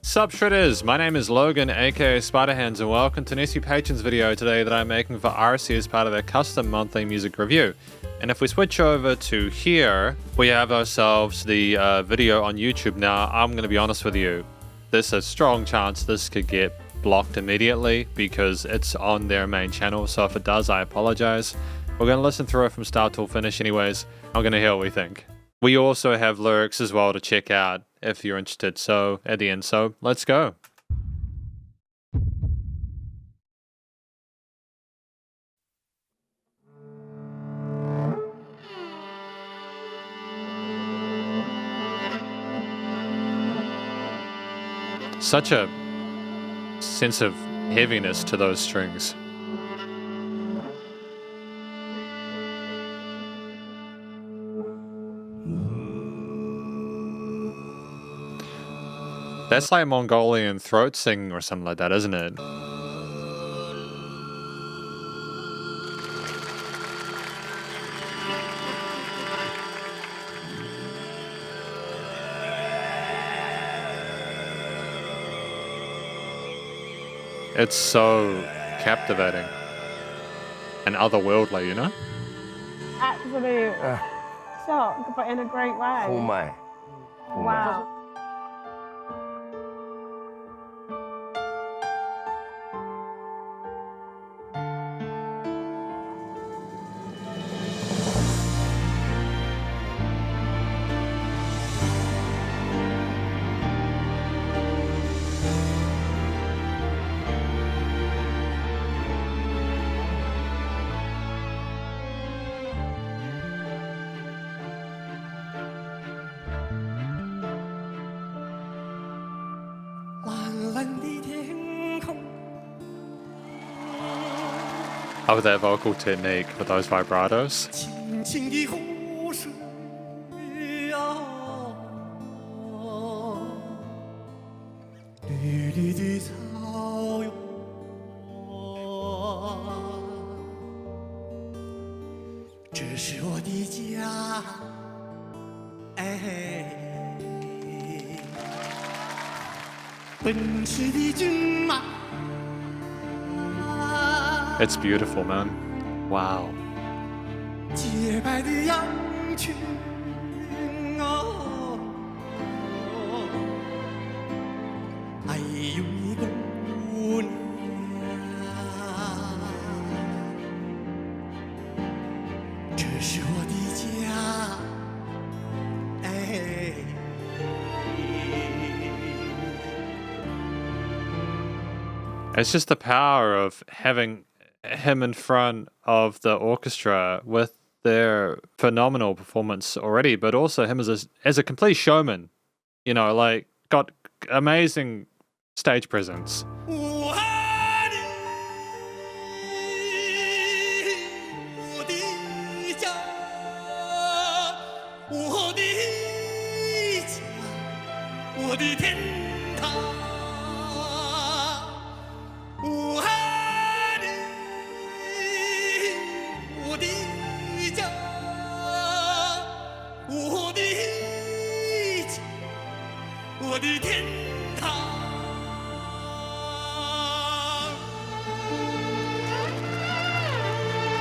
Sup shredders, my name is Logan aka Spiderhands and welcome to an SU Patrons video today that I'm making for Arsi as part of their custom monthly music review. And if we switch over to here, we have ourselves the video on YouTube. Now, I'm going to be honest with you, there's a strong chance this could get blocked immediately because it's on their main channel, so if it does, I apologize. We're going to listen through it from start till finish anyways. I'm going to hear what we think. We also have lyrics as well to check out if you're interested, so at the end, so let's go. Such a sense of heaviness to those strings. That's like Mongolian throat singing or something like that, isn't it? It's so captivating and otherworldly, you know? Absolute shock, but in a great way. Oh my. Wow. Oh, that vocal technique with those vibratos. It's beautiful, man. Wow. It's just the power of having him in front of the orchestra with their phenomenal performance already, but also him as a complete showman, you know, like got amazing stage presence.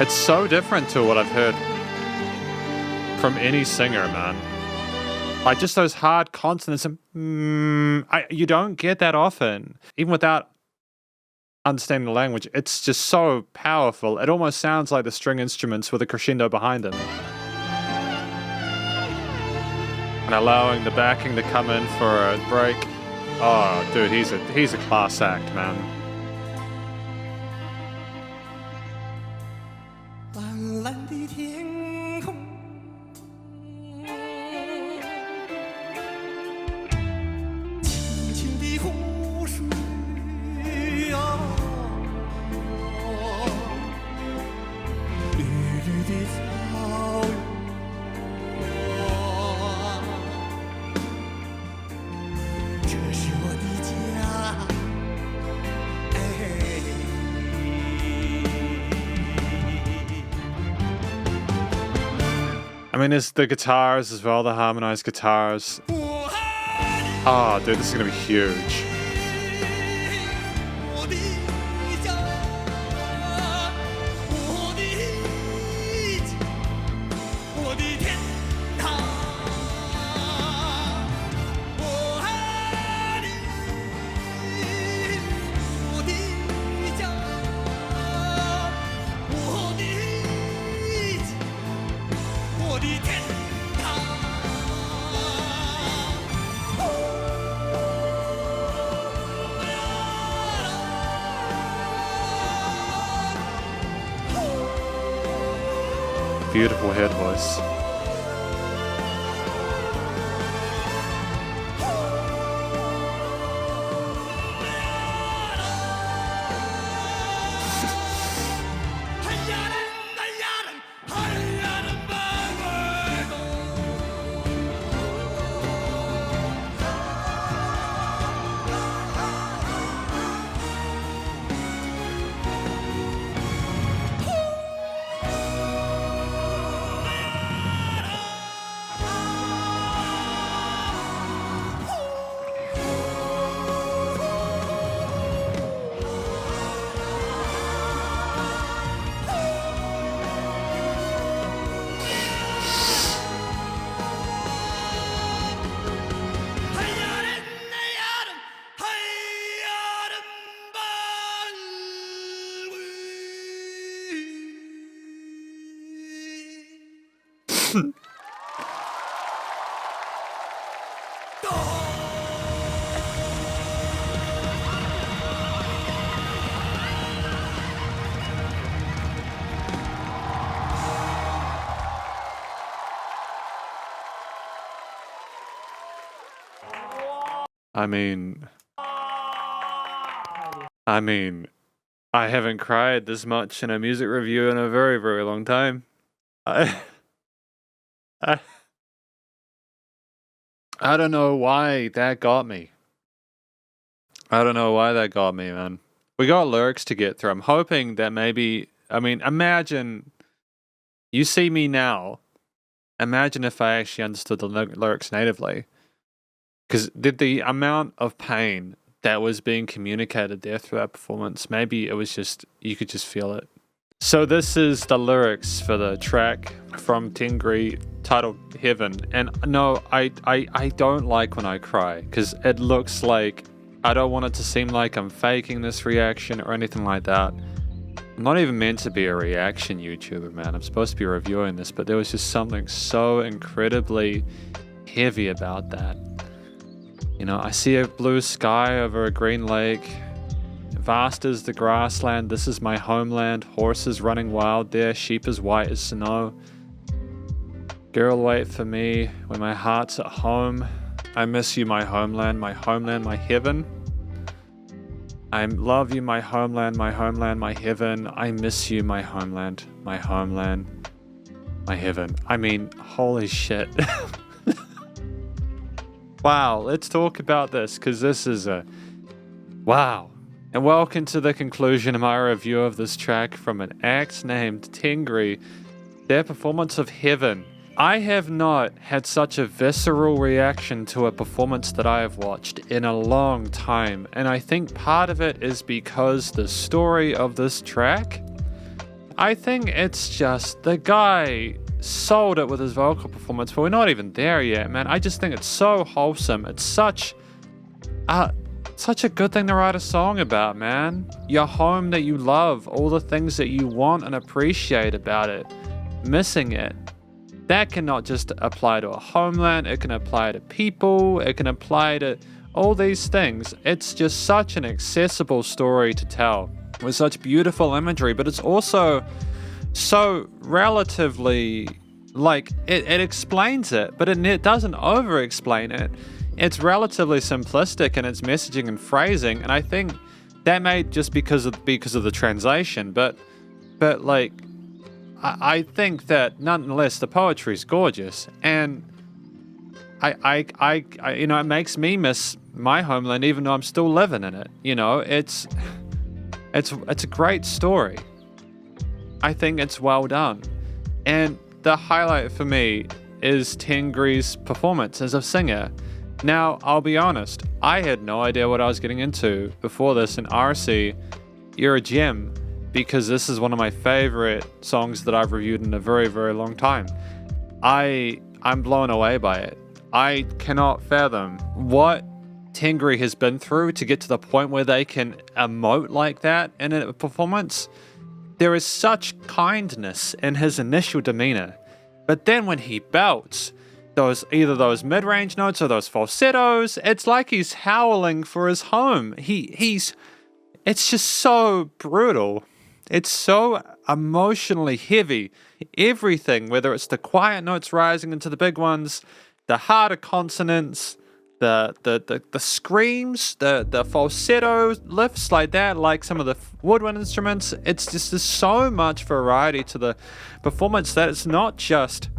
It's so different to what I've heard from any singer, man. Like just those hard consonants and you don't get that often. Even without understanding the language, it's just so powerful. It almost sounds like the string instruments with a crescendo behind them. And allowing the backing to come in for a break. Oh, dude, he's a class act, man. I mean, there's the guitars as well, the harmonized guitars. Oh, dude, this is gonna be huge. Beautiful head voice. I mean, I haven't cried this much in a music review in a very, very long time. I don't know why that got me. I don't know why that got me, man. We got lyrics to get through. I'm hoping that maybe, I mean, imagine you see me now. Imagine if I actually understood the lyrics natively. Because the amount of pain that was being communicated there through that performance, maybe it was just, you could just feel it. So this is the lyrics for the track from Tengri titled Heaven. And no, I don't like when I cry, because it looks like, I don't want it to seem like I'm faking this reaction or anything like that. I'm not even meant to be a reaction YouTuber, man. I'm supposed to be reviewing this, but there was just something so incredibly heavy about that. You know, I see a blue sky over a green lake. Vast is the grassland. This is my homeland. Horses running wild there. Sheep as white as snow. Girl, wait for me when my heart's at home. I miss you, my homeland, my heaven. I love you, my homeland, my heaven. I miss you, my homeland, my heaven. I mean, holy shit. Wow, let's talk about this, because this is a... Wow. And welcome to the conclusion of my review of this track from an act named Tengri, their performance of Heaven. I have not had such a visceral reaction to a performance that I have watched in a long time, and I think part of it is because the story of this track, I think it's just the guy sold it with his vocal performance, but we're not even there yet, man. I just think it's so wholesome. It's such a good thing to write a song about, man. Your home that you love, all the things that you want and appreciate about it, missing it. That cannot just apply to a homeland, it can apply to people, it can apply to all these things. It's just such an accessible story to tell with such beautiful imagery, but it's also so relatively, like, it explains it, but it doesn't over-explain it. It's relatively simplistic in its messaging and phrasing, and I think that may just because of the translation, but like, I think that nonetheless the poetry is gorgeous, and I you know, it makes me miss my homeland even though I'm still living in it. You know, it's a great story. I think it's well done, and the highlight for me is Tengri's performance as a singer. Now, I'll be honest, I had no idea what I was getting into before this, and Arsi, you're a gem, because this is one of my favorite songs that I've reviewed in a very, very long time. I'm blown away by it. I cannot fathom what Tengri has been through to get to the point where they can emote like that in a performance. There is such kindness in his initial demeanor, but then when he belts, either those mid-range notes or those falsettos, it's like he's howling for his home. It's just so brutal. It's so emotionally heavy. Everything, whether it's the quiet notes rising into the big ones, the harder consonants, the screams, the falsetto lifts like that, like some of the woodwind instruments. It's just, there's so much variety to the performance that it is not just,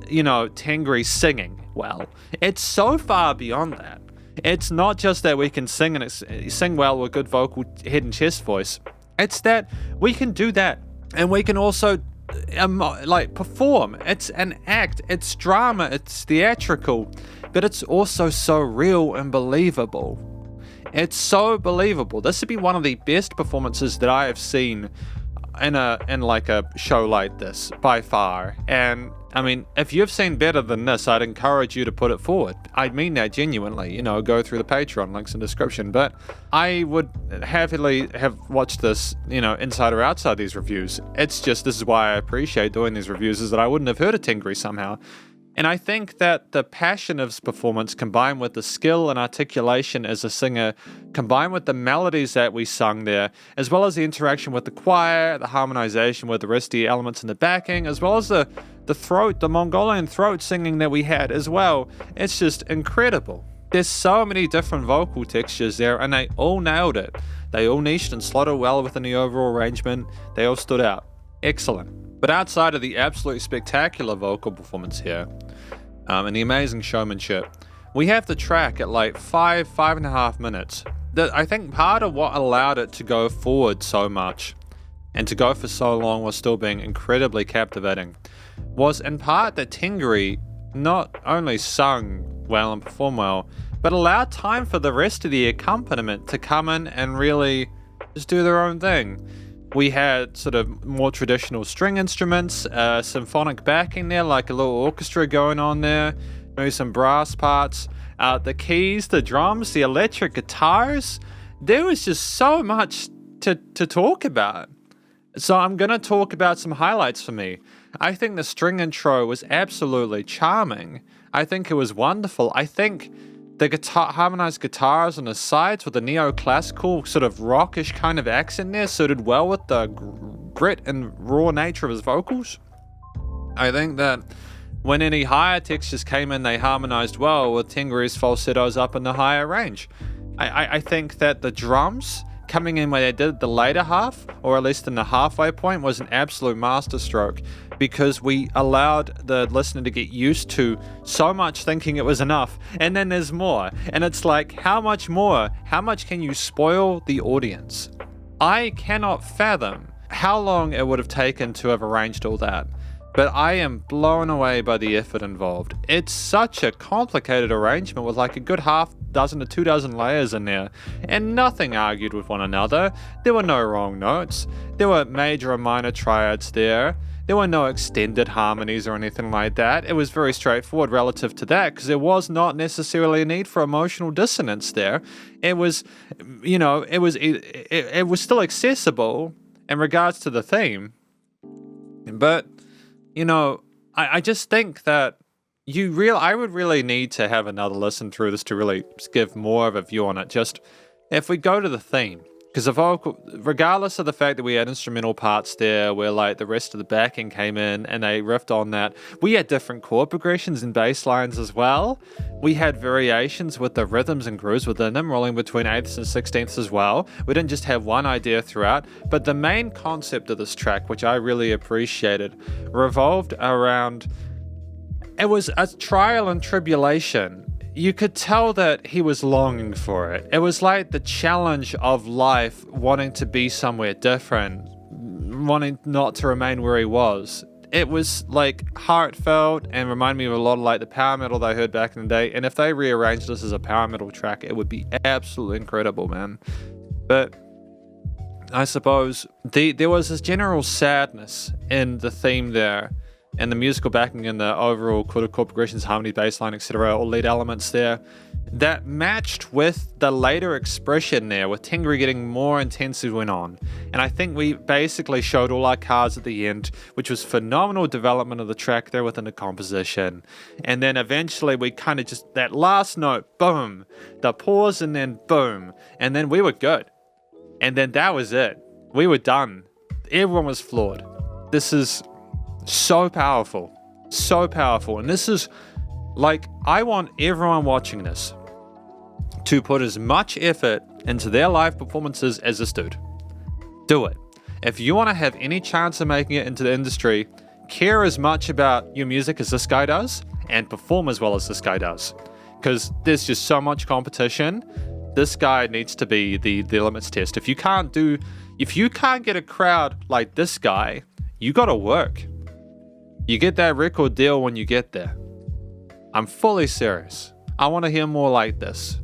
Tengri singing well. It's so far beyond that. It's not just that we can sing and sing well with good vocal head and chest voice. It's that we can do that, and we can also perform. It's an act, it's drama, it's theatrical, but it's also so real and believable. It's so believable. This would be one of the best performances that I have seen in a show like this by far. And I mean, if you've seen better than this, I'd encourage you to put it forward. I mean that genuinely, go through the Patreon links in the description. But I would happily have watched this, inside or outside these reviews. It's just, this is why I appreciate doing these reviews, is that I wouldn't have heard of Tengri somehow. And I think that the passion of his performance, combined with the skill and articulation as a singer, combined with the melodies that we sung there, as well as the interaction with the choir, the harmonization with the rest of the elements in the backing, as well as the Mongolian throat singing that we had as well, it's just incredible. There's so many different vocal textures there, and they all nailed it. They all niched and slotted well within the overall arrangement. They all stood out. Excellent. But outside of the absolutely spectacular vocal performance here, and the amazing showmanship, we have the track at like 5.5 minutes. I think part of what allowed it to go forward so much and to go for so long while still being incredibly captivating was in part that Tengri not only sung well and performed well, but allowed time for the rest of the accompaniment to come in and really just do their own thing. We had sort of more traditional string instruments, symphonic backing there, like a little orchestra going on there, maybe some brass parts, the keys, the drums, the electric guitars. There was just so much to talk about. So I'm going to talk about some highlights for me. I think the string intro was absolutely charming. I think it was wonderful. I think the harmonized guitars on the sides with the neoclassical sort of rockish kind of accent there suited well with the grit and raw nature of his vocals. I think that when any higher textures came in, they harmonized well with Tengri's falsettos up in the higher range. I think that the drums coming in where they did the later half, or at least in the halfway point, was an absolute masterstroke, because we allowed the listener to get used to so much thinking it was enough, and then there's more. And it's like, how much more? How much can you spoil the audience? I cannot fathom how long it would have taken to have arranged all that. But I am blown away by the effort involved. It's such a complicated arrangement with like a good half dozen to 2 dozen layers in there, and nothing argued with one another. There were no wrong notes. There were major and minor triads there. There were no extended harmonies or anything like that. It was very straightforward relative to that, because there was not necessarily a need for emotional dissonance there. It was, it was still accessible in regards to the theme. But I just think that I would really need to have another listen through this to really give more of a view on it. Just if we go to the theme, because the vocal, regardless of the fact that we had instrumental parts there where like the rest of the backing came in and they riffed on that, we had different chord progressions and bass lines as well. We had variations with the rhythms and grooves within them, rolling between eighths and sixteenths as well. We didn't just have one idea throughout, but the main concept of this track, which I really appreciated, revolved around, it was a trial and tribulation. You could tell that he was longing for it. It was like the challenge of life, wanting to be somewhere different, wanting not to remain where he was. it was like heartfelt and reminded me of a lot of like the power metal that I heard back in the day. And if they rearranged this as a power metal track, it would be absolutely incredible, man. But I suppose there was this general sadness in the theme there, and the musical backing and the overall chord progressions, harmony, bass line, etc., all lead elements there, that matched with the later expression there, with Tengri getting more intense as we went on. And I think we basically showed all our cards at the end, which was phenomenal development of the track there within the composition. And then eventually we kind of just, that last note, boom, the pause, and then boom, and then we were good. And then that was it. We were done. Everyone was floored. This is so powerful. So powerful. And this is like, I want everyone watching this to put as much effort into their live performances as this dude. Do it. If you want to have any chance of making it into the industry, care as much about your music as this guy does, and perform as well as this guy does. Because there's just so much competition. This guy needs to be the limits test. If you can't get a crowd like this guy, you gotta work. You get that record deal when you get there. I'm fully serious. I want to hear more like this.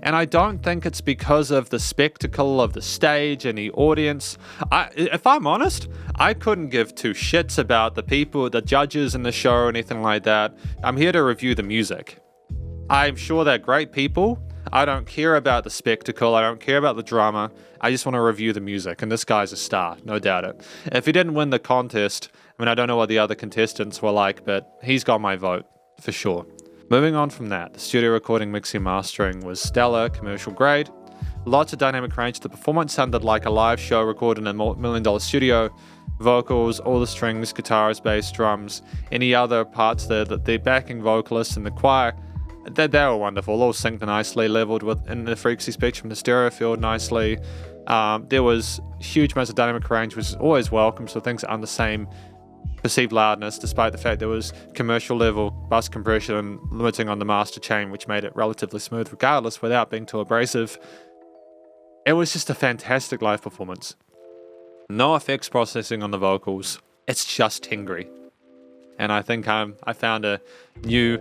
And I don't think it's because of the spectacle of the stage and the audience. If I'm honest, I couldn't give two shits about the people, the judges in the show or anything like that. I'm here to review the music. I'm sure they're great people. I don't care about the spectacle. I don't care about the drama. I just want to review the music. And this guy's a star, no doubt it. If he didn't win the contest, I mean, I don't know what the other contestants were like, but he's got my vote, for sure. Moving on from that, the studio recording, mixing, mastering was stellar, commercial grade. Lots of dynamic range. The performance sounded like a live show recorded in a $1 million studio. Vocals, all the strings, guitars, bass, drums, any other parts there, the backing vocalists and the choir, they were wonderful, all synced nicely, leveled in the frequency spectrum, the stereo field nicely. There was huge amounts of dynamic range, which is always welcome, so things are on the same perceived loudness, despite the fact there was commercial level bus compression and limiting on the master chain, which made it relatively smooth regardless without being too abrasive. It was just a fantastic live performance. No effects processing on the vocals. It's just Tengri. And I think I found a new...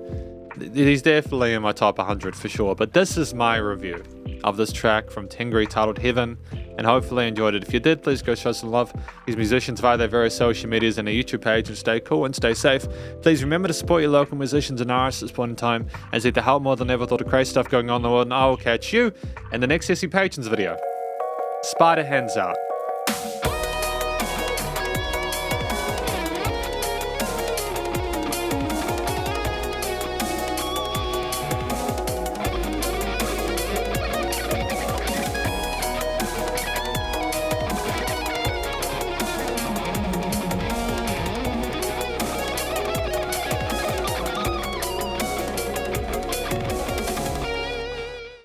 He's definitely in my top 100 for sure. But this is my review of this track from Tengri titled Heaven. And hopefully enjoyed it. If you did, please go show some love. These musicians via their various social medias and their YouTube page, and stay cool and stay safe. Please remember to support your local musicians and artists at this point in time, as they help more than ever. Thought of crazy stuff going on in the world. And I will catch you in the next SC Patrons video. Spiderhands out.